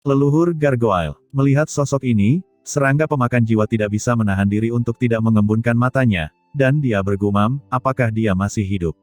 Leluhur Gargoyle. Melihat sosok ini, serangga pemakan jiwa tidak bisa menahan diri untuk tidak mengembunkan matanya, dan dia bergumam, apakah dia masih hidup?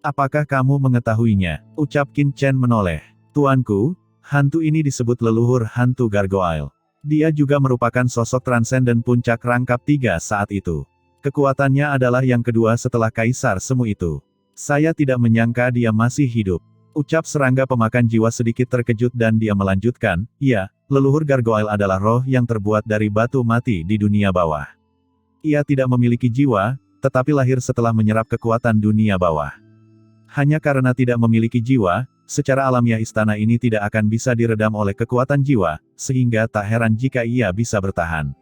Apakah kamu mengetahuinya? Ucap Qin Chen menoleh. Tuanku, hantu ini disebut leluhur hantu Gargoyle. Dia juga merupakan sosok transenden puncak rangkap 3 saat itu. Kekuatannya adalah yang kedua setelah Kaisar Semu itu. Saya tidak menyangka dia masih hidup. Ucap serangga pemakan jiwa sedikit terkejut dan dia melanjutkan, ya, leluhur Gargoyle adalah roh yang terbuat dari batu mati di dunia bawah. Ia tidak memiliki jiwa, tetapi lahir setelah menyerap kekuatan dunia bawah. Hanya karena tidak memiliki jiwa, secara alamiah istana ini tidak akan bisa diredam oleh kekuatan jiwa, sehingga tak heran jika ia bisa bertahan.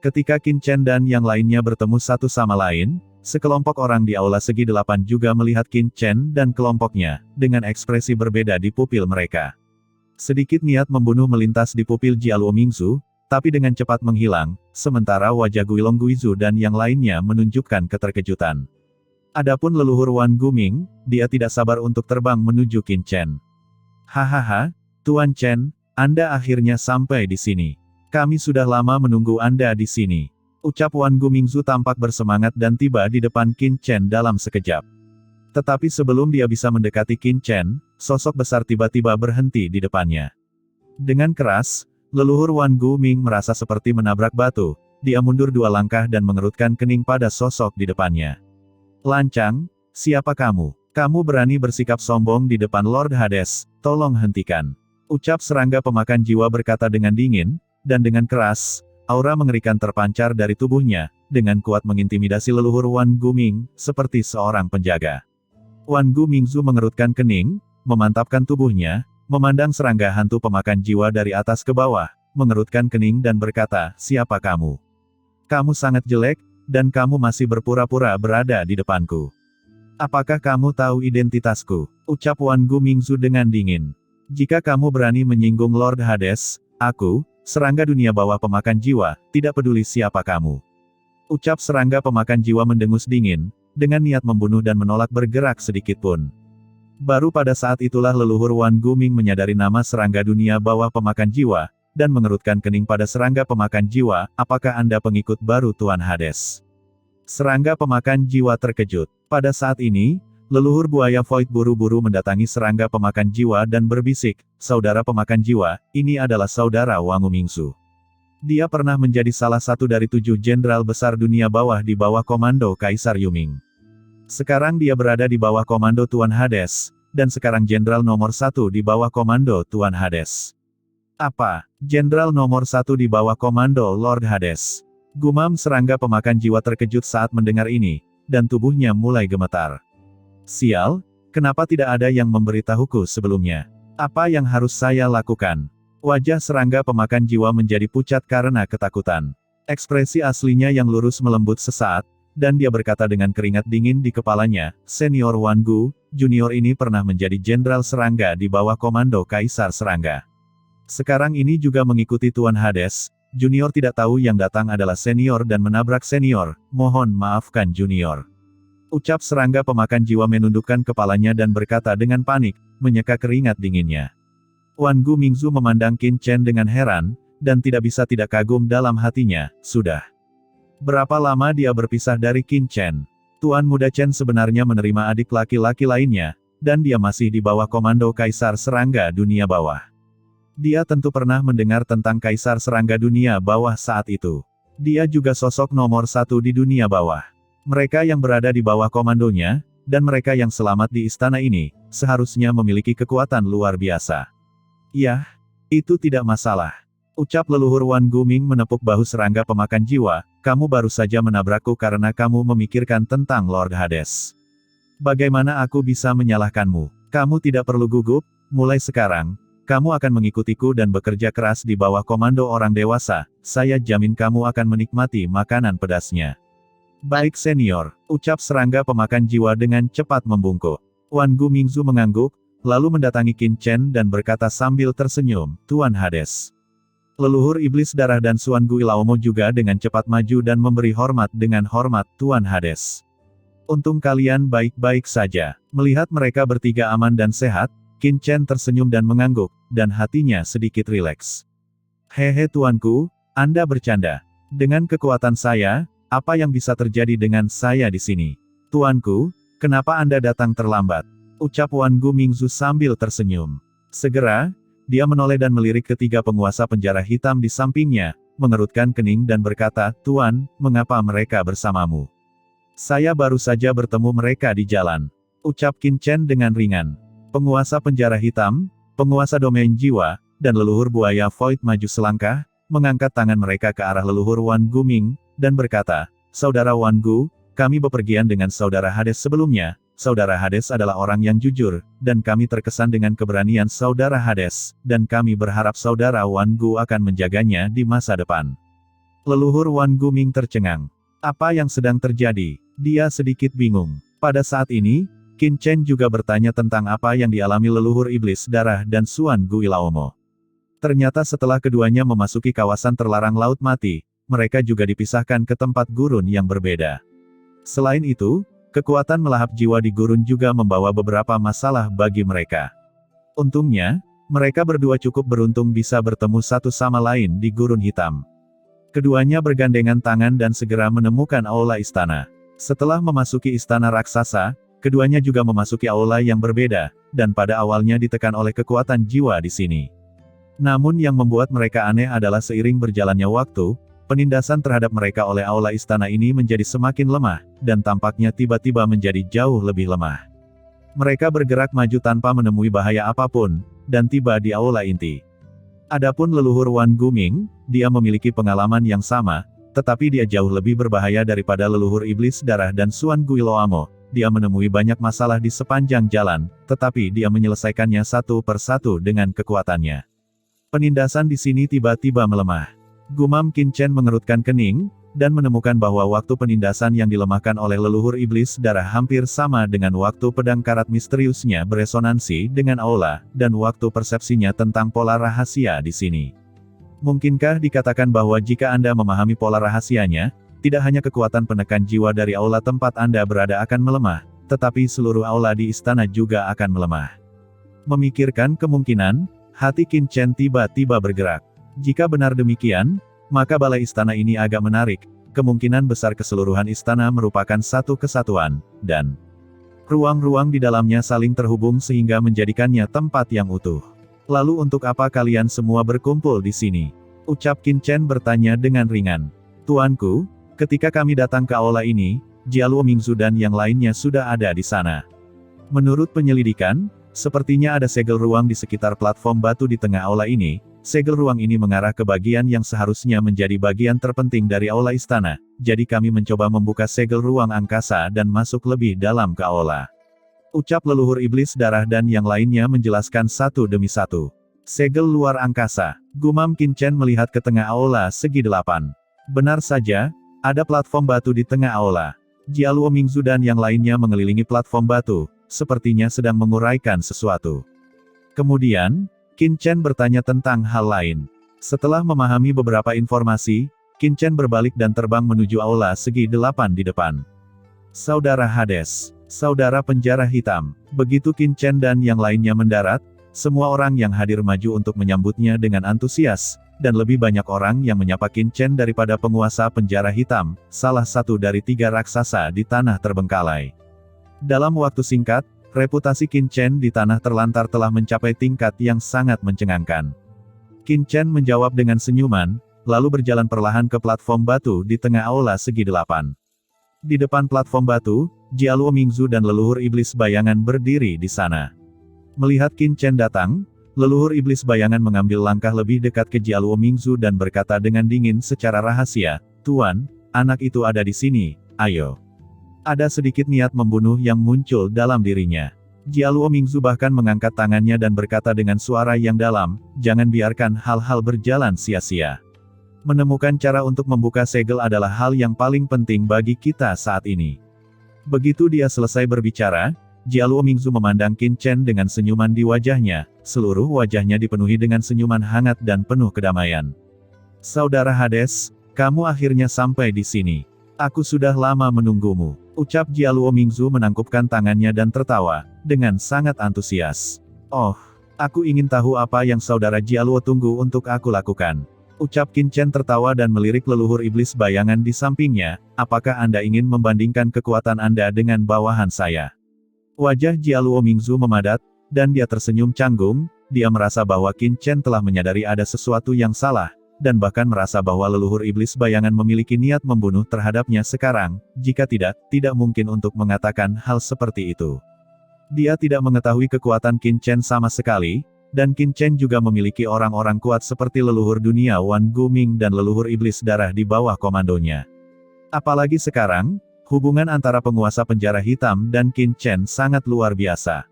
Ketika Qin Chen dan yang lainnya bertemu satu sama lain, sekelompok orang di aula segi 8 juga melihat Qin Chen dan kelompoknya, dengan ekspresi berbeda di pupil mereka. Sedikit niat membunuh melintas di pupil Jialuo Mingzu, tapi dengan cepat menghilang, sementara wajah Guilong Guizu dan yang lainnya menunjukkan keterkejutan. Adapun leluhur Wan Guming, dia tidak sabar untuk terbang menuju Qin Chen. Hahaha, Tuan Chen, Anda akhirnya sampai di sini. Kami sudah lama menunggu Anda di sini. Ucap Wan Gumingzu tampak bersemangat dan tiba di depan Qin Chen dalam sekejap. Tetapi sebelum dia bisa mendekati Qin Chen, sosok besar tiba-tiba berhenti di depannya. Dengan keras, leluhur Wan Guming merasa seperti menabrak batu, dia mundur 2 langkah dan mengerutkan kening pada sosok di depannya. Lancang, siapa kamu? Kamu berani bersikap sombong di depan Lord Hades, tolong hentikan. Ucap serangga pemakan jiwa berkata dengan dingin, dan dengan keras, aura mengerikan terpancar dari tubuhnya, dengan kuat mengintimidasi leluhur Wan Guming, seperti seorang penjaga. Wan Gumingzu mengerutkan kening, memantapkan tubuhnya, memandang serangga hantu pemakan jiwa dari atas ke bawah, mengerutkan kening dan berkata, siapa kamu? Kamu sangat jelek, dan kamu masih berpura-pura berada di depanku. Apakah kamu tahu identitasku? Ucap Wan Gumingzu dengan dingin. Jika kamu berani menyinggung Lord Hades, aku, serangga dunia bawah pemakan jiwa, tidak peduli siapa kamu. Ucap serangga pemakan jiwa mendengus dingin, dengan niat membunuh dan menolak bergerak sedikit pun. Baru pada saat itulah leluhur Wan Guming menyadari nama serangga dunia bawah pemakan jiwa, dan mengerutkan kening pada serangga pemakan jiwa, apakah Anda pengikut baru Tuan Hades? Serangga pemakan jiwa terkejut. Pada saat ini, leluhur buaya Void buru-buru mendatangi serangga pemakan jiwa dan berbisik, saudara pemakan jiwa, ini adalah saudara Wang Mingzu. Dia pernah menjadi salah satu dari 7 jenderal besar dunia bawah di bawah komando Kaisar Yuming. Sekarang dia berada di bawah komando Tuan Hades, dan sekarang jenderal nomor 1 di bawah komando Tuan Hades. Apa? Jenderal nomor 1 di bawah komando Lord Hades. Gumam serangga pemakan jiwa terkejut saat mendengar ini, dan tubuhnya mulai gemetar. Sial, kenapa tidak ada yang memberitahuku sebelumnya? Apa yang harus saya lakukan? Wajah serangga pemakan jiwa menjadi pucat karena ketakutan. Ekspresi aslinya yang lurus melembut sesaat, dan dia berkata dengan keringat dingin di kepalanya, Senior Wan Gu, junior ini pernah menjadi jenderal serangga di bawah komando Kaisar Serangga. Sekarang ini juga mengikuti Tuan Hades, junior tidak tahu yang datang adalah senior dan menabrak senior, mohon maafkan junior. Ucap serangga pemakan jiwa menundukkan kepalanya dan berkata dengan panik, menyeka keringat dinginnya. Wan Gumingzu memandang Qin Chen dengan heran, dan tidak bisa tidak kagum dalam hatinya, sudah. Berapa lama dia berpisah dari Qin Chen? Tuan Muda Chen sebenarnya menerima adik laki-laki lainnya, dan dia masih di bawah komando Kaisar Serangga Dunia Bawah. Dia tentu pernah mendengar tentang Kaisar Serangga Dunia Bawah saat itu. Dia juga sosok nomor 1 di dunia bawah. Mereka yang berada di bawah komandonya, dan mereka yang selamat di istana ini, seharusnya memiliki kekuatan luar biasa. Yah, itu tidak masalah. Ucap leluhur Wan Guming menepuk bahu serangga pemakan jiwa, kamu baru saja menabrakku karena kamu memikirkan tentang Lord Hades. Bagaimana aku bisa menyalahkanmu? Kamu tidak perlu gugup, mulai sekarang, kamu akan mengikutiku dan bekerja keras di bawah komando orang dewasa, saya jamin kamu akan menikmati makanan pedasnya. Baik senior, ucap serangga pemakan jiwa dengan cepat membungkuk. Wan Gumingzu mengangguk, lalu mendatangi Qin Chen dan berkata sambil tersenyum, Tuan Hades. Leluhur iblis darah dan Suan Gui Laomo juga dengan cepat maju dan memberi hormat dengan hormat, Tuan Hades. Untung kalian baik-baik saja. Melihat mereka bertiga aman dan sehat, Qin Chen tersenyum dan mengangguk, dan hatinya sedikit rileks. Hehe tuanku, Anda bercanda. Dengan kekuatan saya, apa yang bisa terjadi dengan saya di sini? Tuanku, kenapa Anda datang terlambat? Ucap Wan Gu Mingzu sambil tersenyum. Segera, dia menoleh dan melirik ketiga penguasa penjara hitam di sampingnya, mengerutkan kening dan berkata, Tuan, mengapa mereka bersamamu? Saya baru saja bertemu mereka di jalan. Ucap Qin Chen dengan ringan. Penguasa penjara hitam, penguasa domain jiwa, dan leluhur buaya Void maju selangkah, mengangkat tangan mereka ke arah leluhur Wan Gu Ming, dan berkata, Saudara Wan Gu, kami bepergian dengan Saudara Hades sebelumnya. Saudara Hades adalah orang yang jujur, dan kami terkesan dengan keberanian Saudara Hades, dan kami berharap Saudara Wan Gu akan menjaganya di masa depan. Leluhur Wan Gu Ming tercengang. Apa yang sedang terjadi? Dia sedikit bingung. Pada saat ini, Qin Chen juga bertanya tentang apa yang dialami leluhur iblis darah dan Suan Gu Ilaomo. Ternyata setelah keduanya memasuki kawasan terlarang Laut Mati, mereka juga dipisahkan ke tempat gurun yang berbeda. Selain itu, kekuatan melahap jiwa di gurun juga membawa beberapa masalah bagi mereka. Untungnya, mereka berdua cukup beruntung bisa bertemu satu sama lain di gurun hitam. Keduanya bergandengan tangan dan segera menemukan aula istana. Setelah memasuki istana raksasa, keduanya juga memasuki aula yang berbeda, dan pada awalnya ditekan oleh kekuatan jiwa di sini. Namun yang membuat mereka aneh adalah seiring berjalannya waktu, penindasan terhadap mereka oleh aula istana ini menjadi semakin lemah, dan tampaknya tiba-tiba menjadi jauh lebih lemah. Mereka bergerak maju tanpa menemui bahaya apapun, dan tiba di aula inti. Adapun leluhur Wan Gu Ming, dia memiliki pengalaman yang sama, tetapi dia jauh lebih berbahaya daripada leluhur iblis darah dan Suan Gu Ilaomo. Dia menemui banyak masalah di sepanjang jalan, tetapi dia menyelesaikannya satu persatu dengan kekuatannya. Penindasan di sini tiba-tiba melemah. Gumam Qin Chen mengerutkan kening, dan menemukan bahwa waktu penindasan yang dilemahkan oleh leluhur iblis darah hampir sama dengan waktu pedang karat misteriusnya beresonansi dengan aula, dan waktu persepsinya tentang pola rahasia di sini. Mungkinkah dikatakan bahwa jika Anda memahami pola rahasianya, tidak hanya kekuatan penekan jiwa dari aula tempat Anda berada akan melemah, tetapi seluruh aula di istana juga akan melemah. Memikirkan kemungkinan, hati Qin Chen tiba-tiba bergerak. Jika benar demikian, maka balai istana ini agak menarik, kemungkinan besar keseluruhan istana merupakan satu kesatuan, dan ruang-ruang di dalamnya saling terhubung sehingga menjadikannya tempat yang utuh. Lalu untuk apa kalian semua berkumpul di sini? Ucap Qin Chen bertanya dengan ringan. Tuanku, ketika kami datang ke aula ini, Jialuo Mingzu dan yang lainnya sudah ada di sana. Menurut penyelidikan, sepertinya ada segel ruang di sekitar platform batu di tengah aula ini. Segel ruang ini mengarah ke bagian yang seharusnya menjadi bagian terpenting dari aula istana, jadi kami mencoba membuka segel ruang angkasa dan masuk lebih dalam ke aula. Ucap leluhur iblis darah dan yang lainnya menjelaskan satu demi satu. Segel luar angkasa. Gumam Qin Chen melihat ke tengah aula segi 8. Benar saja, ada platform batu di tengah aula. Jialuo Mingzu dan yang lainnya mengelilingi platform batu, sepertinya sedang menguraikan sesuatu. Kemudian, Qin Chen bertanya tentang hal lain. Setelah memahami beberapa informasi, Qin Chen berbalik dan terbang menuju aula segi 8 di depan. Saudara Hades, saudara penjara hitam. Begitu Qin Chen dan yang lainnya mendarat, semua orang yang hadir maju untuk menyambutnya dengan antusias, dan lebih banyak orang yang menyapa Qin Chen daripada penguasa penjara hitam, salah satu dari 3 raksasa di tanah terbengkalai. Dalam waktu singkat, reputasi Qin Chen di tanah terlantar telah mencapai tingkat yang sangat mencengangkan. Qin Chen menjawab dengan senyuman, lalu berjalan perlahan ke platform batu di tengah aula segi 8. Di depan platform batu, Jialuo Mingzu dan leluhur iblis bayangan berdiri di sana. Melihat Qin Chen datang, leluhur iblis bayangan mengambil langkah lebih dekat ke Jialuo Mingzu dan berkata dengan dingin secara rahasia, Tuan, anak itu ada di sini, ayo. Ada sedikit niat membunuh yang muncul dalam dirinya. Jialuo Mingzu bahkan mengangkat tangannya dan berkata dengan suara yang dalam, jangan biarkan hal-hal berjalan sia-sia. Menemukan cara untuk membuka segel adalah hal yang paling penting bagi kita saat ini. Begitu dia selesai berbicara, Jialuo Mingzu memandang Qin Chen dengan senyuman di wajahnya, seluruh wajahnya dipenuhi dengan senyuman hangat dan penuh kedamaian. Saudara Hades, kamu akhirnya sampai di sini. Aku sudah lama menunggumu. Ucap Jialuo Mingzu menangkupkan tangannya dan tertawa, dengan sangat antusias. Oh, aku ingin tahu apa yang saudara Jialuo tunggu untuk aku lakukan. Ucap Qin Chen tertawa dan melirik leluhur iblis bayangan di sampingnya, apakah Anda ingin membandingkan kekuatan Anda dengan bawahan saya? Wajah Jialuo Mingzu memadat, dan dia tersenyum canggung, dia merasa bahwa Qin Chen telah menyadari ada sesuatu yang salah, dan bahkan merasa bahwa leluhur iblis bayangan memiliki niat membunuh terhadapnya sekarang, jika tidak mungkin untuk mengatakan hal seperti itu. Dia tidak mengetahui kekuatan Qin Chen sama sekali, dan Qin Chen juga memiliki orang-orang kuat seperti leluhur dunia Wan Guming dan leluhur iblis darah di bawah komandonya. Apalagi sekarang, hubungan antara penguasa penjara hitam dan Qin Chen sangat luar biasa.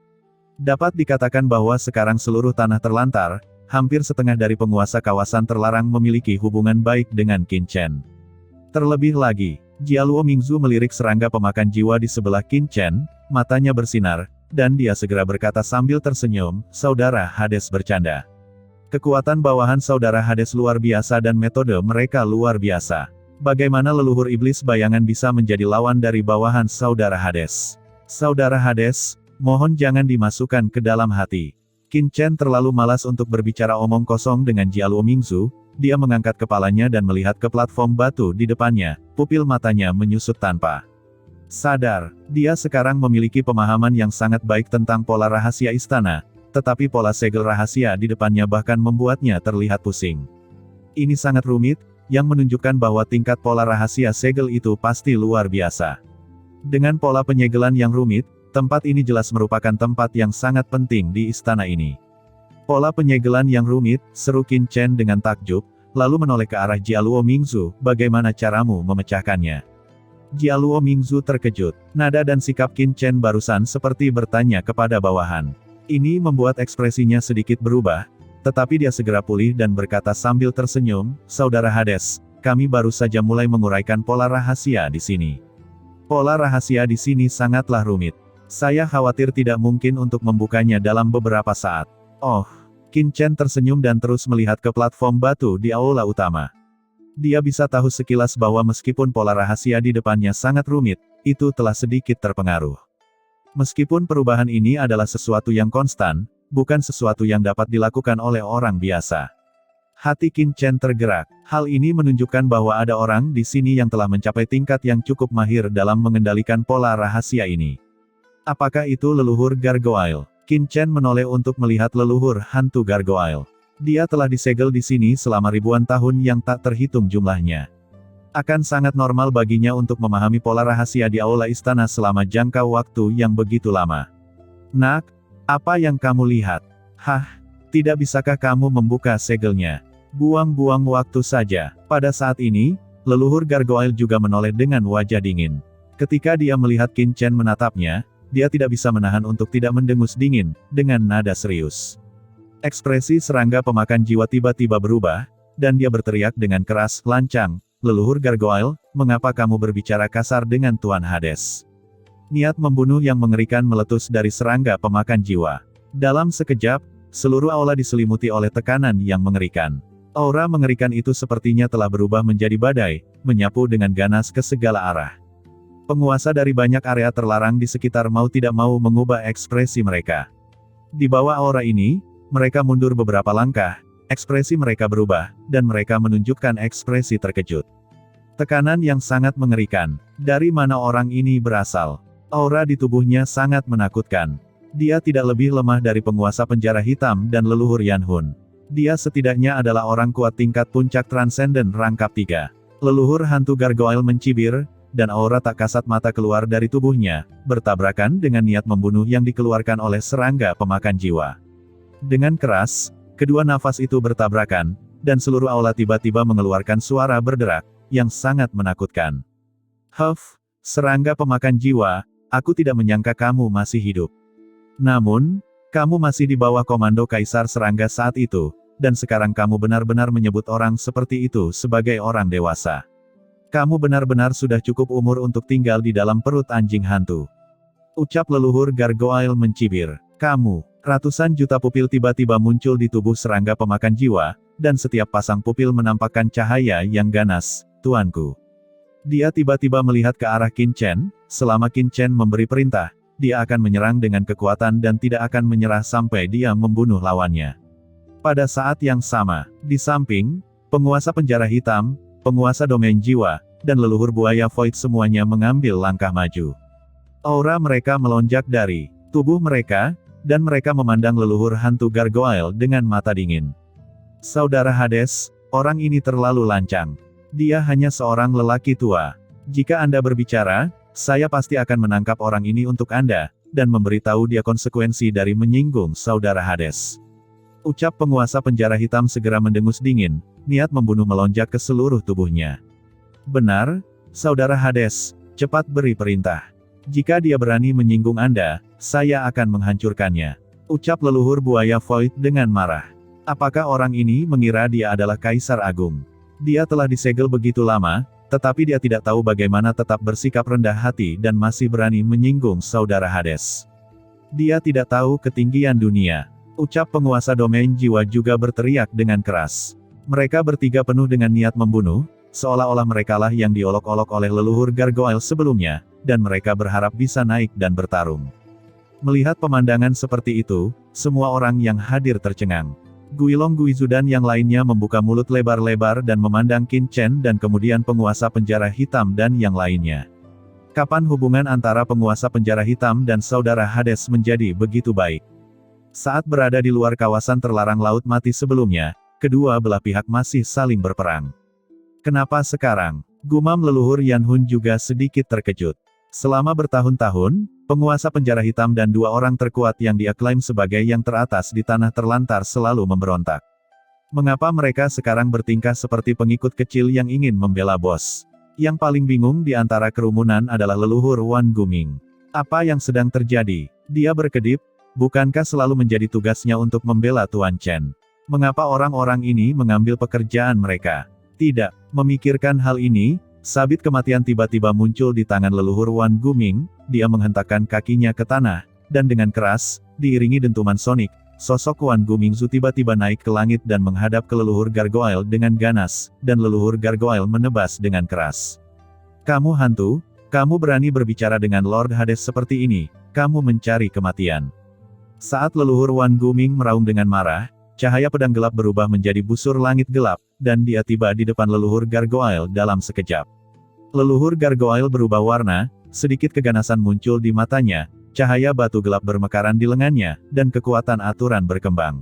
Dapat dikatakan bahwa sekarang seluruh tanah terlantar, hampir setengah dari penguasa kawasan terlarang memiliki hubungan baik dengan Qin Chen. Terlebih lagi, Jialuo Mingzu melirik serangga pemakan jiwa di sebelah Qin Chen, matanya bersinar, dan dia segera berkata sambil tersenyum, "Saudara Hades bercanda. Kekuatan bawahan saudara Hades luar biasa dan metode mereka luar biasa. Bagaimana leluhur iblis bayangan bisa menjadi lawan dari bawahan saudara Hades? Saudara Hades, mohon jangan dimasukkan ke dalam hati." Qin Chen terlalu malas untuk berbicara omong kosong dengan Jialuo Mingzu, dia mengangkat kepalanya dan melihat ke platform batu di depannya, pupil matanya menyusut tanpa sadar. Dia sekarang memiliki pemahaman yang sangat baik tentang pola rahasia istana, tetapi pola segel rahasia di depannya bahkan membuatnya terlihat pusing. Ini sangat rumit, yang menunjukkan bahwa tingkat pola rahasia segel itu pasti luar biasa. Dengan pola penyegelan yang rumit, tempat ini jelas merupakan tempat yang sangat penting di istana ini. Pola penyegelan yang rumit, seru Qin Chen dengan takjub, lalu menoleh ke arah Jialuo Mingzu, bagaimana caramu memecahkannya? Jialuo Mingzu terkejut. Nada dan sikap Qin Chen barusan seperti bertanya kepada bawahan. Ini membuat ekspresinya sedikit berubah, tetapi dia segera pulih dan berkata sambil tersenyum, "Saudara Hades, kami baru saja mulai menguraikan pola rahasia di sini. Pola rahasia di sini sangatlah rumit. Saya khawatir tidak mungkin untuk membukanya dalam beberapa saat." Oh, Qin Chen tersenyum dan terus melihat ke platform batu di aula utama. Dia bisa tahu sekilas bahwa meskipun pola rahasia di depannya sangat rumit, itu telah sedikit terpengaruh. Meskipun perubahan ini adalah sesuatu yang konstan, bukan sesuatu yang dapat dilakukan oleh orang biasa. Hati Qin Chen tergerak. Hal ini menunjukkan bahwa ada orang di sini yang telah mencapai tingkat yang cukup mahir dalam mengendalikan pola rahasia ini. Apakah itu leluhur Gargoyle? Qin Chen menoleh untuk melihat leluhur hantu Gargoyle. Dia telah disegel di sini selama ribuan tahun yang tak terhitung jumlahnya. Akan sangat normal baginya untuk memahami pola rahasia di aula istana selama jangka waktu yang begitu lama. "Nak, apa yang kamu lihat? Hah? Tidak bisakah kamu membuka segelnya? Buang-buang waktu saja." Pada saat ini, leluhur Gargoyle juga menoleh dengan wajah dingin. Ketika dia melihat Qin Chen menatapnya, dia tidak bisa menahan untuk tidak mendengus dingin, dengan nada serius. Ekspresi serangga pemakan jiwa tiba-tiba berubah, dan dia berteriak dengan keras, lancang, "Leluhur Gargoyle, mengapa kamu berbicara kasar dengan Tuan Hades?" Niat membunuh yang mengerikan meletus dari serangga pemakan jiwa. Dalam sekejap, seluruh aula diselimuti oleh tekanan yang mengerikan. Aura mengerikan itu sepertinya telah berubah menjadi badai, menyapu dengan ganas ke segala arah. Penguasa dari banyak area terlarang di sekitar mau tidak mau mengubah ekspresi mereka. Di bawah aura ini, mereka mundur beberapa langkah, ekspresi mereka berubah, dan mereka menunjukkan ekspresi terkejut. Tekanan yang sangat mengerikan. Dari mana orang ini berasal? Aura di tubuhnya sangat menakutkan. Dia tidak lebih lemah dari penguasa penjara hitam dan leluhur Yanhun. Dia setidaknya adalah orang kuat tingkat puncak transenden rangkap 3. Leluhur hantu Gargoyle mencibir, dan aura tak kasat mata keluar dari tubuhnya, bertabrakan dengan niat membunuh yang dikeluarkan oleh serangga pemakan jiwa. Dengan keras, kedua nafas itu bertabrakan, dan seluruh aula tiba-tiba mengeluarkan suara berderak, yang sangat menakutkan. "Huff, serangga pemakan jiwa, aku tidak menyangka kamu masih hidup. Namun, kamu masih di bawah komando Kaisar Serangga saat itu, dan sekarang kamu benar-benar menyebut orang seperti itu sebagai orang dewasa. Kamu benar-benar sudah cukup umur untuk tinggal di dalam perut anjing hantu." Ucap leluhur Gargoyle mencibir. "Kamu..." Ratusan juta pupil tiba-tiba muncul di tubuh serangga pemakan jiwa, dan setiap pasang pupil menampakkan cahaya yang ganas, "Tuanku." Dia tiba-tiba melihat ke arah Qin Chen, selama Qin Chen memberi perintah, dia akan menyerang dengan kekuatan dan tidak akan menyerah sampai dia membunuh lawannya. Pada saat yang sama, di samping, penguasa penjara hitam, penguasa domain jiwa, dan leluhur buaya Void semuanya mengambil langkah maju. Aura mereka melonjak dari tubuh mereka, dan mereka memandang leluhur hantu gargoyle dengan mata dingin. Saudara Hades, orang ini terlalu lancang. Dia hanya seorang lelaki tua. Jika Anda berbicara, saya pasti akan menangkap orang ini untuk Anda, dan memberitahu dia konsekuensi dari menyinggung saudara Hades. Ucap penguasa penjara hitam segera mendengus dingin, niat membunuh melonjak ke seluruh tubuhnya. Benar, saudara Hades, cepat beri perintah. Jika dia berani menyinggung Anda, saya akan menghancurkannya. Ucap leluhur buaya Void dengan marah. Apakah orang ini mengira dia adalah Kaisar Agung? Dia telah disegel begitu lama, tetapi dia tidak tahu bagaimana tetap bersikap rendah hati dan masih berani menyinggung saudara Hades. Dia tidak tahu ketinggian dunia. Ucap penguasa domain jiwa juga berteriak dengan keras. Mereka bertiga penuh dengan niat membunuh, seolah-olah merekalah yang diolok-olok oleh leluhur gargoyle sebelumnya, dan mereka berharap bisa naik dan bertarung. Melihat pemandangan seperti itu, semua orang yang hadir tercengang. Guilong Guizu dan yang lainnya membuka mulut lebar-lebar dan memandang Qin Chen dan kemudian penguasa penjara hitam dan yang lainnya. Kapan hubungan antara penguasa penjara hitam dan saudara Hades menjadi begitu baik? Saat berada di luar kawasan terlarang Laut Mati sebelumnya, kedua belah pihak masih saling berperang. Kenapa sekarang? Gumam leluhur Yan Hun juga sedikit terkejut. Selama bertahun-tahun, penguasa penjara hitam dan dua orang terkuat yang dia klaim sebagai yang teratas di tanah terlantar selalu memberontak. Mengapa mereka sekarang bertingkah seperti pengikut kecil yang ingin membela bos? Yang paling bingung di antara kerumunan adalah leluhur Wan Guming. Apa yang sedang terjadi? Dia berkedip, bukankah selalu menjadi tugasnya untuk membela Tuan Chen? Mengapa orang-orang ini mengambil pekerjaan mereka? Tidak, memikirkan hal ini, sabit kematian tiba-tiba muncul di tangan leluhur Wan Guming, dia menghentakkan kakinya ke tanah, dan dengan keras, diiringi dentuman sonik, sosok Wan Gumingzu tiba-tiba naik ke langit dan menghadap ke leluhur gargoyle dengan ganas, dan leluhur gargoyle menebas dengan keras. Kamu hantu, kamu berani berbicara dengan Lord Hades seperti ini, kamu mencari kematian. Saat leluhur Wan Guming meraung dengan marah, cahaya pedang gelap berubah menjadi busur langit gelap, dan dia tiba di depan leluhur gargoyle dalam sekejap. Leluhur gargoyle berubah warna, sedikit keganasan muncul di matanya, cahaya batu gelap bermekaran di lengannya, dan kekuatan aturan berkembang.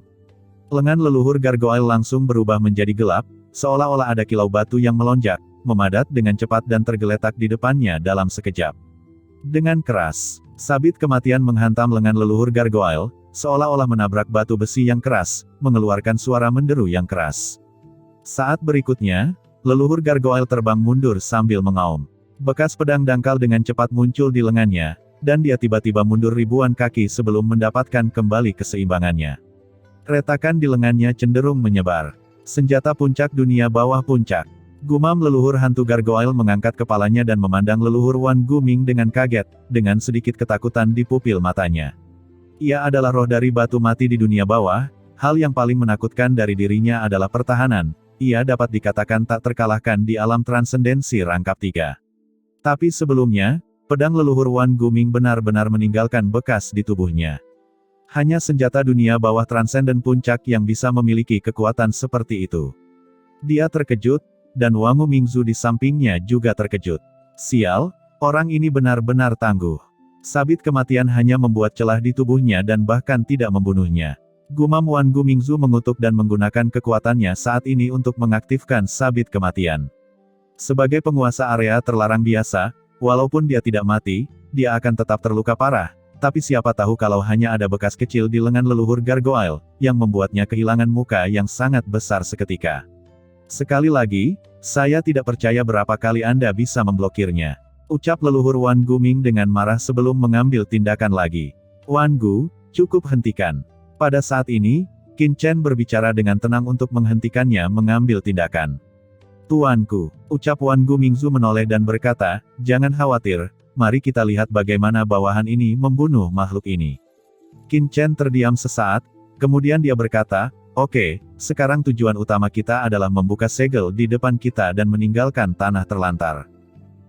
Lengan leluhur gargoyle langsung berubah menjadi gelap, seolah-olah ada kilau batu yang melonjak, memadat dengan cepat dan tergeletak di depannya dalam sekejap. Dengan keras, sabit kematian menghantam lengan leluhur gargoyle, seolah-olah menabrak batu besi yang keras, mengeluarkan suara menderu yang keras. Saat berikutnya, leluhur gargoyle terbang mundur sambil mengaum. Bekas pedang dangkal dengan cepat muncul di lengannya, dan dia tiba-tiba mundur ribuan kaki sebelum mendapatkan kembali keseimbangannya. Retakan di lengannya cenderung menyebar. Senjata puncak dunia bawah puncak. Gumam leluhur hantu gargoyle mengangkat kepalanya dan memandang leluhur Wan Guming dengan kaget, dengan sedikit ketakutan di pupil matanya. Ia adalah roh dari batu mati di dunia bawah, hal yang paling menakutkan dari dirinya adalah pertahanan. Ia dapat dikatakan tak terkalahkan di alam transendensi rangkap 3. Tapi sebelumnya, pedang leluhur Wan Guming benar-benar meninggalkan bekas di tubuhnya. Hanya senjata dunia bawah transenden puncak yang bisa memiliki kekuatan seperti itu. Dia terkejut, dan Wangu Mingzu di sampingnya juga terkejut. Sial, orang ini benar-benar tangguh. Sabit kematian hanya membuat celah di tubuhnya dan bahkan tidak membunuhnya. Gumam Wan Gumingzu mengutuk dan menggunakan kekuatannya saat ini untuk mengaktifkan sabit kematian. Sebagai penguasa area terlarang biasa, walaupun dia tidak mati, dia akan tetap terluka parah, tapi siapa tahu kalau hanya ada bekas kecil di lengan leluhur gargoyle, yang membuatnya kehilangan muka yang sangat besar seketika. Sekali lagi, saya tidak percaya berapa kali Anda bisa memblokirnya. Ucap leluhur Wan Guming dengan marah sebelum mengambil tindakan lagi. Wan Gu, cukup hentikan. Pada saat ini, Qin Chen berbicara dengan tenang untuk menghentikannya mengambil tindakan. Tuanku, ucap Wan Gumingzu menoleh dan berkata, jangan khawatir, mari kita lihat bagaimana bawahan ini membunuh makhluk ini. Qin Chen terdiam sesaat, kemudian dia berkata, oke, sekarang tujuan utama kita adalah membuka segel di depan kita dan meninggalkan tanah terlantar.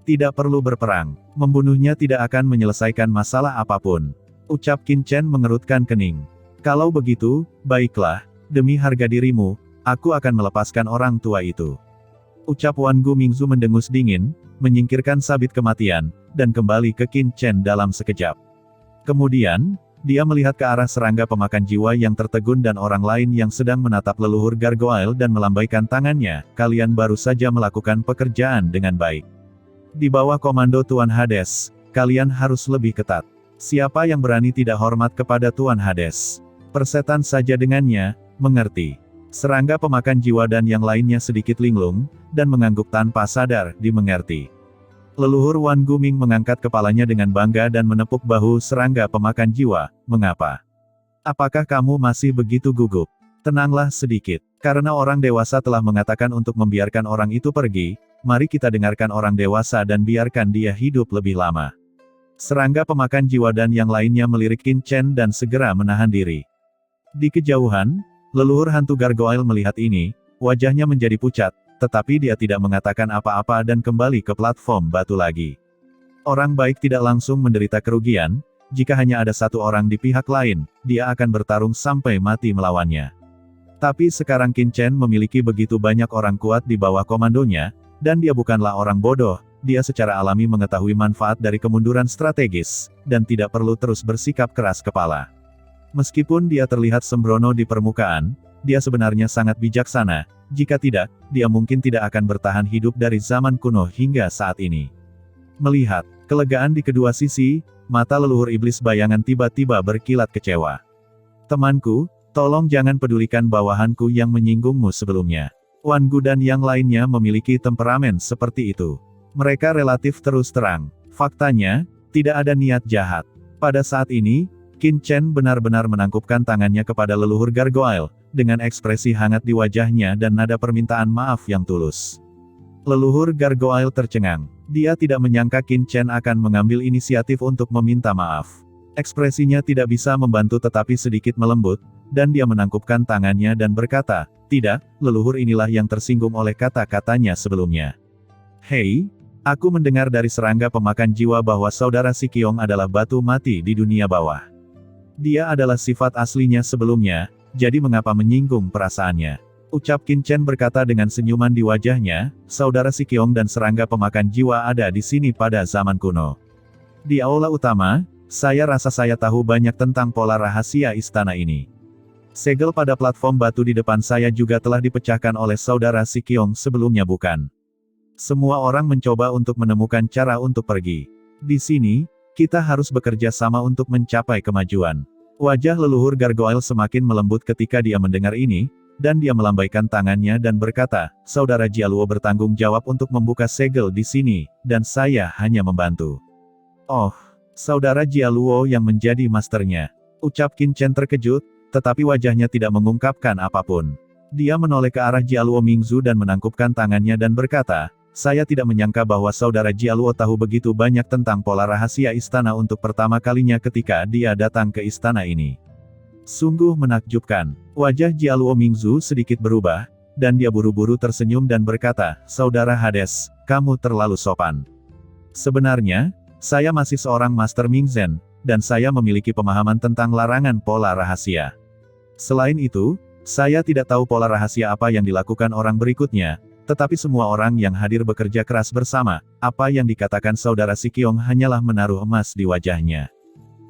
Tidak perlu berperang. Membunuhnya tidak akan menyelesaikan masalah apapun. Ucap Qin Chen mengerutkan kening. Kalau begitu, baiklah, demi harga dirimu, aku akan melepaskan orang tua itu. Ucap Wan Gu Mingzu mendengus dingin, menyingkirkan sabit kematian, dan kembali ke Qin Chen dalam sekejap. Kemudian, dia melihat ke arah serangga pemakan jiwa yang tertegun dan orang lain yang sedang menatap leluhur gargoyle dan melambaikan tangannya, kalian baru saja melakukan pekerjaan dengan baik. Di bawah komando Tuan Hades, kalian harus lebih ketat. Siapa yang berani tidak hormat kepada Tuan Hades? Persetan saja dengannya, mengerti. Serangga pemakan jiwa dan yang lainnya sedikit linglung, dan mengangguk tanpa sadar, dimengerti. Leluhur Wan Guming mengangkat kepalanya dengan bangga dan menepuk bahu serangga pemakan jiwa. Mengapa? Apakah kamu masih begitu gugup? Tenanglah sedikit. Karena orang dewasa telah mengatakan untuk membiarkan orang itu pergi, mari kita dengarkan orang dewasa dan biarkan dia hidup lebih lama. Serangga pemakan jiwa dan yang lainnya melirik Qin Chen dan segera menahan diri. Di kejauhan, leluhur hantu gargoyle melihat ini, wajahnya menjadi pucat, tetapi dia tidak mengatakan apa-apa dan kembali ke platform batu lagi. Orang baik tidak langsung menderita kerugian, jika hanya ada satu orang di pihak lain, dia akan bertarung sampai mati melawannya. Tapi sekarang Qin Chen memiliki begitu banyak orang kuat di bawah komandonya, dan dia bukanlah orang bodoh, dia secara alami mengetahui manfaat dari kemunduran strategis, dan tidak perlu terus bersikap keras kepala. Meskipun dia terlihat sembrono di permukaan, dia sebenarnya sangat bijaksana, jika tidak, dia mungkin tidak akan bertahan hidup dari zaman kuno hingga saat ini. Melihat kelegaan di kedua sisi, mata leluhur iblis bayangan tiba-tiba berkilat kecewa. Temanku, tolong jangan pedulikan bawahanku yang menyinggungmu sebelumnya. Wan Gu dan yang lainnya memiliki temperamen seperti itu. Mereka relatif terus terang. Faktanya, tidak ada niat jahat. Pada saat ini, Qin Chen benar-benar menangkupkan tangannya kepada leluhur gargoyle, dengan ekspresi hangat di wajahnya dan nada permintaan maaf yang tulus. Leluhur gargoyle tercengang. Dia tidak menyangka Qin Chen akan mengambil inisiatif untuk meminta maaf. Ekspresinya tidak bisa membantu tetapi sedikit melembut, dan dia menangkupkan tangannya dan berkata, tidak, leluhur inilah yang tersinggung oleh kata-katanya sebelumnya. Hei, aku mendengar dari serangga pemakan jiwa bahwa saudara Si Qiong adalah batu mati di dunia bawah. Dia adalah sifat aslinya sebelumnya, jadi mengapa menyinggung perasaannya? Ucap Qin Chen berkata dengan senyuman di wajahnya, saudara Si Qiong dan serangga pemakan jiwa ada di sini pada zaman kuno. Di aula utama, saya rasa saya tahu banyak tentang pola rahasia istana ini. Segel pada platform batu di depan saya juga telah dipecahkan oleh saudara Si Qiong sebelumnya bukan? Semua orang mencoba untuk menemukan cara untuk pergi. Di sini, kita harus bekerja sama untuk mencapai kemajuan. Wajah leluhur gargoyle semakin melembut ketika dia mendengar ini, dan dia melambaikan tangannya dan berkata, saudara Jialuo bertanggung jawab untuk membuka segel di sini, dan saya hanya membantu. Oh, saudara Jialuo yang menjadi masternya. Ucap Qin Chen terkejut, tetapi wajahnya tidak mengungkapkan apapun. Dia menoleh ke arah Jialuo Mingzu dan menangkupkan tangannya dan berkata, saya tidak menyangka bahwa saudara Jialuo tahu begitu banyak tentang pola rahasia istana untuk pertama kalinya ketika dia datang ke istana ini. Sungguh menakjubkan. Wajah Jialuo Mingzu sedikit berubah, dan dia buru-buru tersenyum dan berkata, saudara Hades, kamu terlalu sopan. Sebenarnya, saya masih seorang Master Mingzhen, dan saya memiliki pemahaman tentang larangan pola rahasia. Selain itu, saya tidak tahu pola rahasia apa yang dilakukan orang berikutnya, tetapi semua orang yang hadir bekerja keras bersama, apa yang dikatakan saudara Si Qiong hanyalah menaruh emas di wajahnya.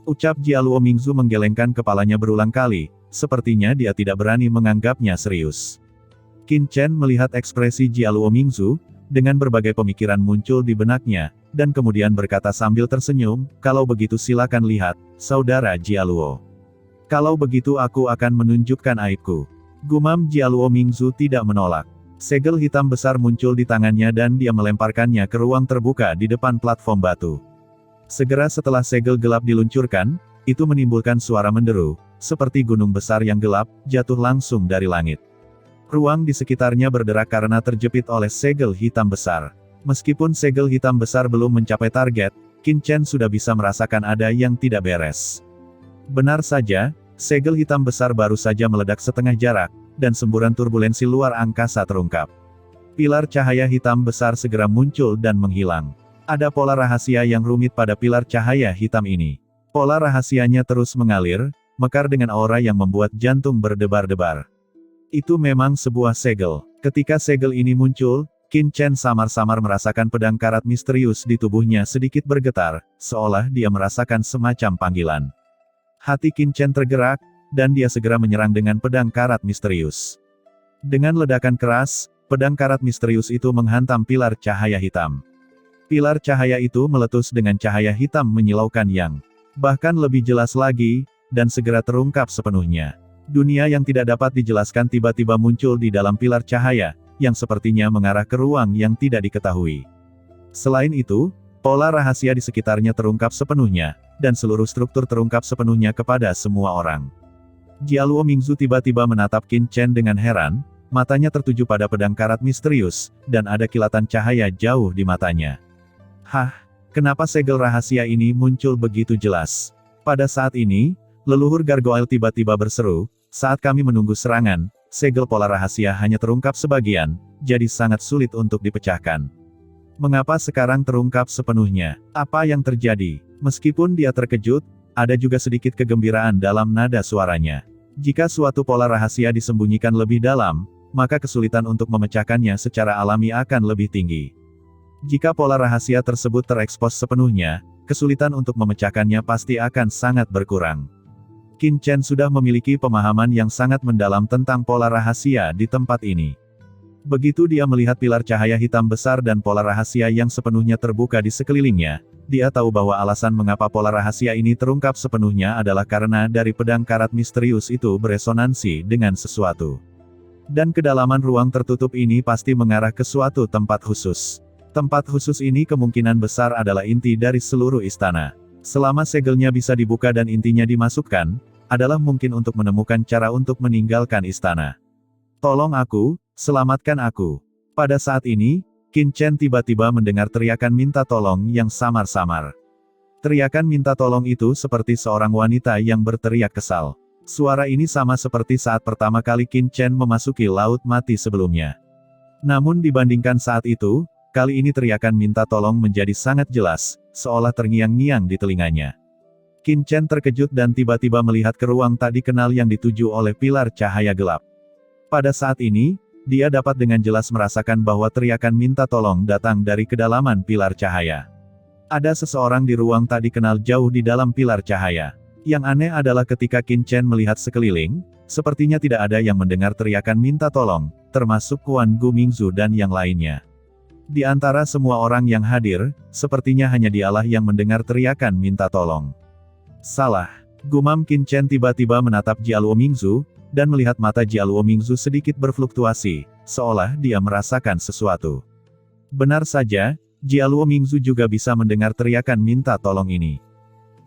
Ucap Jialuo Mingzu menggelengkan kepalanya berulang kali, sepertinya dia tidak berani menganggapnya serius. Qin Chen melihat ekspresi Jialuo Mingzu, dengan berbagai pemikiran muncul di benaknya, dan kemudian berkata sambil tersenyum, kalau begitu silakan lihat, saudara Jialuo. Kalau begitu aku akan menunjukkan aibku. Gumam Jialuo Mingzu tidak menolak. Segel hitam besar muncul di tangannya dan dia melemparkannya ke ruang terbuka di depan platform batu. Segera setelah segel gelap diluncurkan, itu menimbulkan suara menderu, seperti gunung besar yang gelap, jatuh langsung dari langit. Ruang di sekitarnya berderak karena terjepit oleh segel hitam besar. Meskipun segel hitam besar belum mencapai target, Qin Chen sudah bisa merasakan ada yang tidak beres. Benar saja, segel hitam besar baru saja meledak setengah jarak, dan semburan turbulensi luar angkasa terungkap. Pilar cahaya hitam besar segera muncul dan menghilang. Ada pola rahasia yang rumit pada pilar cahaya hitam ini. Pola rahasianya terus mengalir, mekar dengan aura yang membuat jantung berdebar-debar. Itu memang sebuah segel. Ketika segel ini muncul, Qin Chen samar-samar merasakan pedang karat misterius di tubuhnya sedikit bergetar, seolah dia merasakan semacam panggilan. Hati Qin Chen tergerak, dan dia segera menyerang dengan pedang karat misterius. Dengan ledakan keras, pedang karat misterius itu menghantam pilar cahaya hitam. Pilar cahaya itu meletus dengan cahaya hitam menyilaukan yang bahkan lebih jelas lagi, dan segera terungkap sepenuhnya. Dunia yang tidak dapat dijelaskan tiba-tiba muncul di dalam pilar cahaya, yang sepertinya mengarah ke ruang yang tidak diketahui. Selain itu, pola rahasia di sekitarnya terungkap sepenuhnya, dan seluruh struktur terungkap sepenuhnya kepada semua orang. Jialuo Mingzu tiba-tiba menatap Qin Chen dengan heran, matanya tertuju pada pedang karat misterius, dan ada kilatan cahaya jauh di matanya. Hah, kenapa segel rahasia ini muncul begitu jelas? Pada saat ini, leluhur Gargoyle tiba-tiba berseru, saat kami menunggu serangan, segel pola rahasia hanya terungkap sebagian, jadi sangat sulit untuk dipecahkan. Mengapa sekarang terungkap sepenuhnya? Apa yang terjadi? Meskipun dia terkejut, ada juga sedikit kegembiraan dalam nada suaranya. Jika suatu pola rahasia disembunyikan lebih dalam, maka kesulitan untuk memecahkannya secara alami akan lebih tinggi. Jika pola rahasia tersebut terekspos sepenuhnya, kesulitan untuk memecahkannya pasti akan sangat berkurang. Qin Chen sudah memiliki pemahaman yang sangat mendalam tentang pola rahasia di tempat ini. Begitu dia melihat pilar cahaya hitam besar dan pola rahasia yang sepenuhnya terbuka di sekelilingnya, dia tahu bahwa alasan mengapa pola rahasia ini terungkap sepenuhnya adalah karena dari pedang karat misterius itu beresonansi dengan sesuatu. Dan kedalaman ruang tertutup ini pasti mengarah ke suatu tempat khusus. Tempat khusus ini kemungkinan besar adalah inti dari seluruh istana. Selama segelnya bisa dibuka dan intinya dimasukkan, adalah mungkin untuk menemukan cara untuk meninggalkan istana. Tolong aku, selamatkan aku. Pada saat ini, Qin Chen tiba-tiba mendengar teriakan minta tolong yang samar-samar. Teriakan minta tolong itu seperti seorang wanita yang berteriak kesal. Suara ini sama seperti saat pertama kali Qin Chen memasuki Laut Mati sebelumnya. Namun dibandingkan saat itu, kali ini teriakan minta tolong menjadi sangat jelas, seolah terngiang-ngiang di telinganya. Qin Chen terkejut dan tiba-tiba melihat ke ruang tak dikenal yang dituju oleh pilar cahaya gelap. Pada saat ini, dia dapat dengan jelas merasakan bahwa teriakan minta tolong datang dari kedalaman pilar cahaya. Ada seseorang di ruang tak dikenal jauh di dalam pilar cahaya. Yang aneh adalah ketika Qin Chen melihat sekeliling, sepertinya tidak ada yang mendengar teriakan minta tolong, termasuk Quan Gu Mingzu dan yang lainnya. Di antara semua orang yang hadir, sepertinya hanya dialah yang mendengar teriakan minta tolong. Salah. Gumam Qin Chen tiba-tiba menatap Jialuo Mingzu, dan melihat mata Jialuo Mingzu sedikit berfluktuasi, seolah dia merasakan sesuatu. Benar saja, Jialuo Mingzu juga bisa mendengar teriakan minta tolong ini.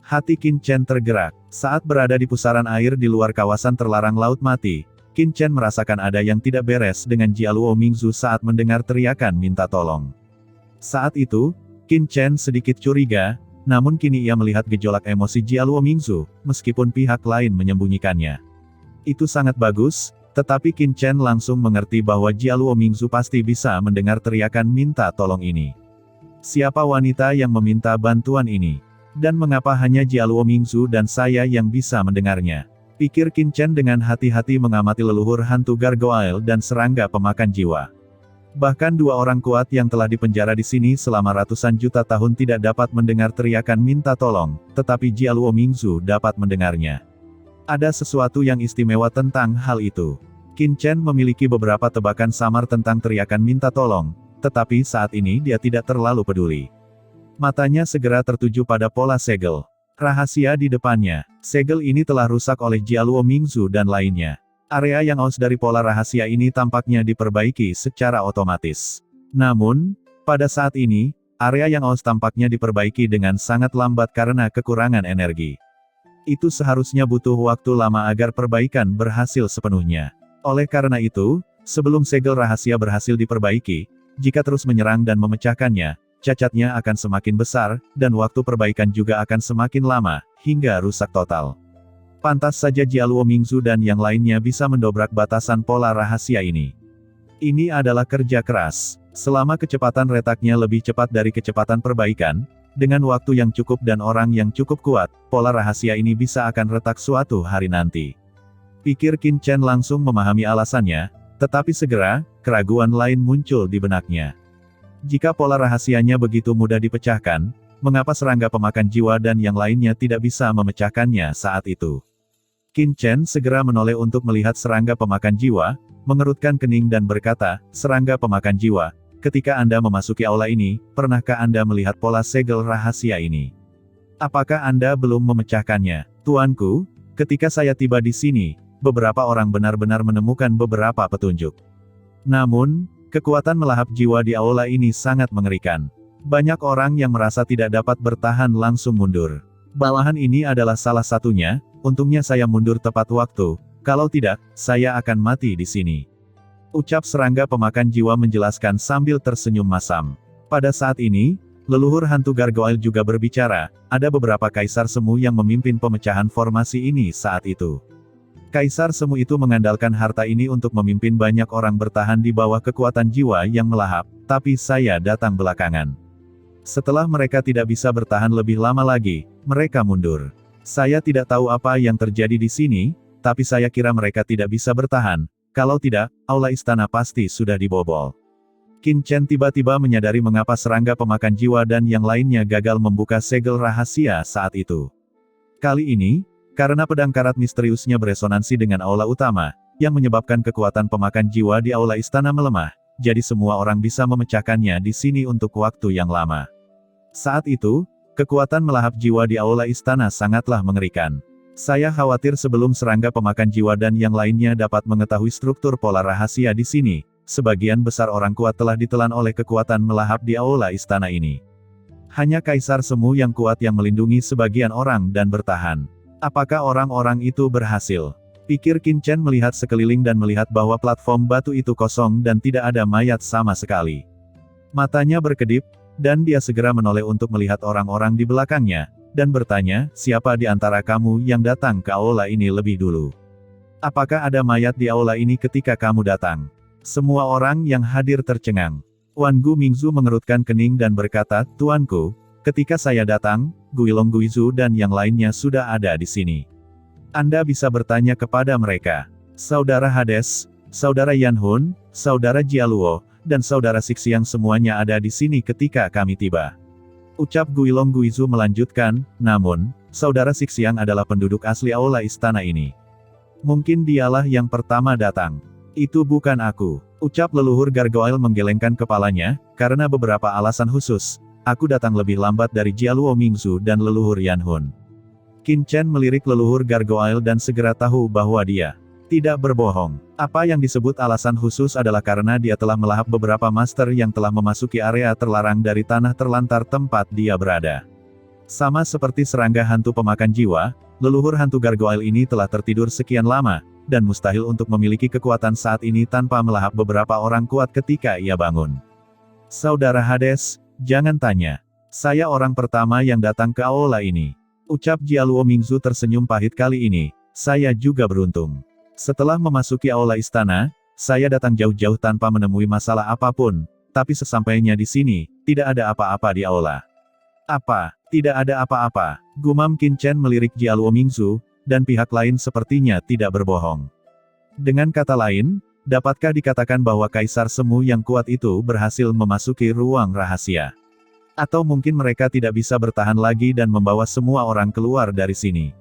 Hati Qin Chen tergerak. Saat berada di pusaran air di luar kawasan terlarang Laut Mati, Qin Chen merasakan ada yang tidak beres dengan Jialuo Mingzu saat mendengar teriakan minta tolong. Saat itu, Qin Chen sedikit curiga, namun kini ia melihat gejolak emosi Jialuo Mingzu, meskipun pihak lain menyembunyikannya. Itu sangat bagus, tetapi Qin Chen langsung mengerti bahwa Jialuo Mingzu pasti bisa mendengar teriakan minta tolong ini. Siapa wanita yang meminta bantuan ini? Dan mengapa hanya Jialuo Mingzu dan saya yang bisa mendengarnya? Pikir Qin Chen dengan hati-hati mengamati leluhur hantu Gargoyle dan serangga pemakan jiwa. Bahkan dua orang kuat yang telah dipenjara di sini selama ratusan juta tahun tidak dapat mendengar teriakan minta tolong, tetapi Jialuo Mingzu dapat mendengarnya. Ada sesuatu yang istimewa tentang hal itu. Qin Chen memiliki beberapa tebakan samar tentang teriakan minta tolong, tetapi saat ini dia tidak terlalu peduli. Matanya segera tertuju pada pola segel. Rahasia di depannya. Segel ini telah rusak oleh Jialuo Mingzu dan lainnya. Area yang aus dari pola rahasia ini tampaknya diperbaiki secara otomatis. Namun, pada saat ini, area yang aus tampaknya diperbaiki dengan sangat lambat karena kekurangan energi. Itu seharusnya butuh waktu lama agar perbaikan berhasil sepenuhnya. Oleh karena itu, sebelum segel rahasia berhasil diperbaiki, jika terus menyerang dan memecahkannya, cacatnya akan semakin besar, dan waktu perbaikan juga akan semakin lama, hingga rusak total. Pantas saja Jialuo Mingzu dan yang lainnya bisa mendobrak batasan pola rahasia ini. Ini adalah kerja keras. Selama kecepatan retaknya lebih cepat dari kecepatan perbaikan, dengan waktu yang cukup dan orang yang cukup kuat, pola rahasia ini bisa akan retak suatu hari nanti. Pikir Qin Chen langsung memahami alasannya, tetapi segera, keraguan lain muncul di benaknya. Jika pola rahasianya begitu mudah dipecahkan, mengapa serangga pemakan jiwa dan yang lainnya tidak bisa memecahkannya saat itu? Qin Chen segera menoleh untuk melihat serangga pemakan jiwa, mengerutkan kening dan berkata, "Serangga pemakan jiwa, ketika Anda memasuki aula ini, pernahkah Anda melihat pola segel rahasia ini? Apakah Anda belum memecahkannya?" "Tuanku, ketika saya tiba di sini, beberapa orang benar-benar menemukan beberapa petunjuk. Namun, kekuatan melahap jiwa di aula ini sangat mengerikan. Banyak orang yang merasa tidak dapat bertahan langsung mundur. Bawahan ini adalah salah satunya, untungnya saya mundur tepat waktu, kalau tidak, saya akan mati di sini." Ucap serangga pemakan jiwa menjelaskan sambil tersenyum masam. Pada saat ini, leluhur hantu gargoyle juga berbicara, ada beberapa kaisar semu yang memimpin pemecahan formasi ini saat itu. Kaisar semu itu mengandalkan harta ini untuk memimpin banyak orang bertahan di bawah kekuatan jiwa yang melahap, tapi saya datang belakangan. Setelah mereka tidak bisa bertahan lebih lama lagi, mereka mundur. Saya tidak tahu apa yang terjadi di sini, tapi saya kira mereka tidak bisa bertahan. Kalau tidak, aula istana pasti sudah dibobol. Qin Chen tiba-tiba menyadari mengapa serangga pemakan jiwa dan yang lainnya gagal membuka segel rahasia saat itu. Kali ini, karena pedang karat misteriusnya beresonansi dengan aula utama, yang menyebabkan kekuatan pemakan jiwa di aula istana melemah, jadi semua orang bisa memecahkannya di sini untuk waktu yang lama. Saat itu, kekuatan melahap jiwa di aula istana sangatlah mengerikan. Saya khawatir sebelum serangga pemakan jiwa dan yang lainnya dapat mengetahui struktur pola rahasia di sini, sebagian besar orang kuat telah ditelan oleh kekuatan melahap di aula istana ini. Hanya kaisar semu yang kuat yang melindungi sebagian orang dan bertahan. Apakah orang-orang itu berhasil? Pikir Qin Chen melihat sekeliling dan melihat bahwa platform batu itu kosong dan tidak ada mayat sama sekali. Matanya berkedip, dan dia segera menoleh untuk melihat orang-orang di belakangnya, dan bertanya, "Siapa di antara kamu yang datang ke aula ini lebih dulu? Apakah ada mayat di aula ini ketika kamu datang?" Semua orang yang hadir tercengang. Wan Gu Mingzu mengerutkan kening dan berkata, "Tuanku, ketika saya datang, Guilong Guizu dan yang lainnya sudah ada di sini. Anda bisa bertanya kepada mereka. Saudara Hades, Saudara Yan Hun, Saudara Jialuo, dan Saudara Sixiang semuanya ada di sini ketika kami tiba." Ucap Guilong Guizu melanjutkan, "Namun, Saudara Sixiang adalah penduduk asli aula istana ini. Mungkin dialah yang pertama datang. Itu bukan aku." Ucap leluhur gargoyle menggelengkan kepalanya, "Karena beberapa alasan khusus, aku datang lebih lambat dari Jialuo Mingzu dan leluhur Yan Hun." Qin Chen melirik leluhur gargoyle dan segera tahu bahwa dia tidak berbohong. Apa yang disebut alasan khusus adalah karena dia telah melahap beberapa master yang telah memasuki area terlarang dari tanah terlantar tempat dia berada. Sama seperti serangga hantu pemakan jiwa, leluhur hantu gargoyle ini telah tertidur sekian lama, dan mustahil untuk memiliki kekuatan saat ini tanpa melahap beberapa orang kuat ketika ia bangun. "Saudara Hades, jangan tanya. Saya orang pertama yang datang ke aula ini." Ucap Jialuo Mingzu tersenyum pahit kali ini, "Saya juga beruntung. Setelah memasuki aula istana, saya datang jauh-jauh tanpa menemui masalah apapun, tapi sesampainya di sini, tidak ada apa-apa di aula." "Apa? Tidak ada apa-apa?" gumam Qin Chen melirik Jialuo Mingzu, dan pihak lain sepertinya tidak berbohong. Dengan kata lain, dapatkah dikatakan bahwa kaisar semu yang kuat itu berhasil memasuki ruang rahasia? Atau mungkin mereka tidak bisa bertahan lagi dan membawa semua orang keluar dari sini?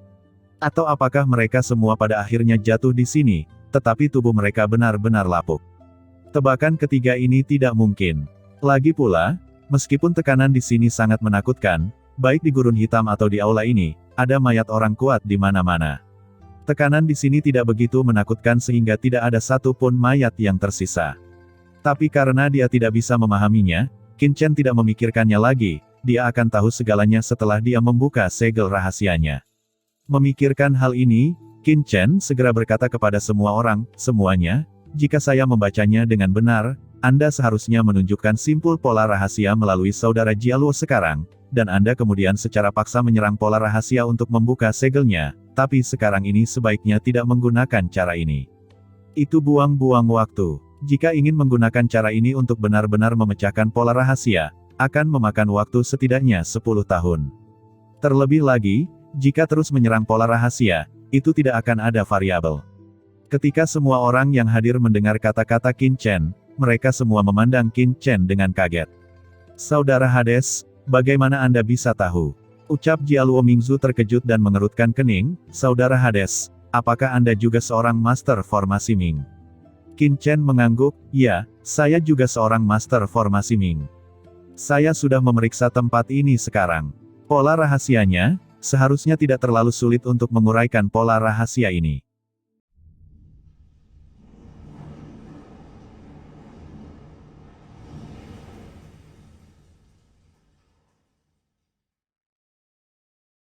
Atau apakah mereka semua pada akhirnya jatuh di sini, tetapi tubuh mereka benar-benar lapuk? Tebakan ketiga ini tidak mungkin. Lagi pula, meskipun tekanan di sini sangat menakutkan, baik di gurun hitam atau di aula ini, ada mayat orang kuat di mana-mana. Tekanan di sini tidak begitu menakutkan sehingga tidak ada satu pun mayat yang tersisa. Tapi karena dia tidak bisa memahaminya, Qin Chen tidak memikirkannya lagi, dia akan tahu segalanya setelah dia membuka segel rahasianya. Memikirkan hal ini, Qin Chen segera berkata kepada semua orang, "Semuanya, jika saya membacanya dengan benar, Anda seharusnya menunjukkan simpul pola rahasia melalui saudara Jialuo sekarang, dan Anda kemudian secara paksa menyerang pola rahasia untuk membuka segelnya, tapi sekarang ini sebaiknya tidak menggunakan cara ini. Itu buang-buang waktu." Jika ingin menggunakan cara ini untuk benar-benar memecahkan pola rahasia, akan memakan waktu setidaknya 10 tahun. Terlebih lagi, jika terus menyerang pola rahasia, itu tidak akan ada variabel. Ketika semua orang yang hadir mendengar kata-kata Qin Chen, mereka semua memandang Qin Chen dengan kaget. Saudara Hades, bagaimana Anda bisa tahu? Ucap Jialuo Mingzu terkejut dan mengerutkan kening. Saudara Hades, apakah Anda juga seorang master formasi Ming? Qin Chen mengangguk, ya, saya juga seorang master formasi Ming. Saya sudah memeriksa tempat ini sekarang. Pola rahasianya, seharusnya tidak terlalu sulit untuk menguraikan pola rahasia ini.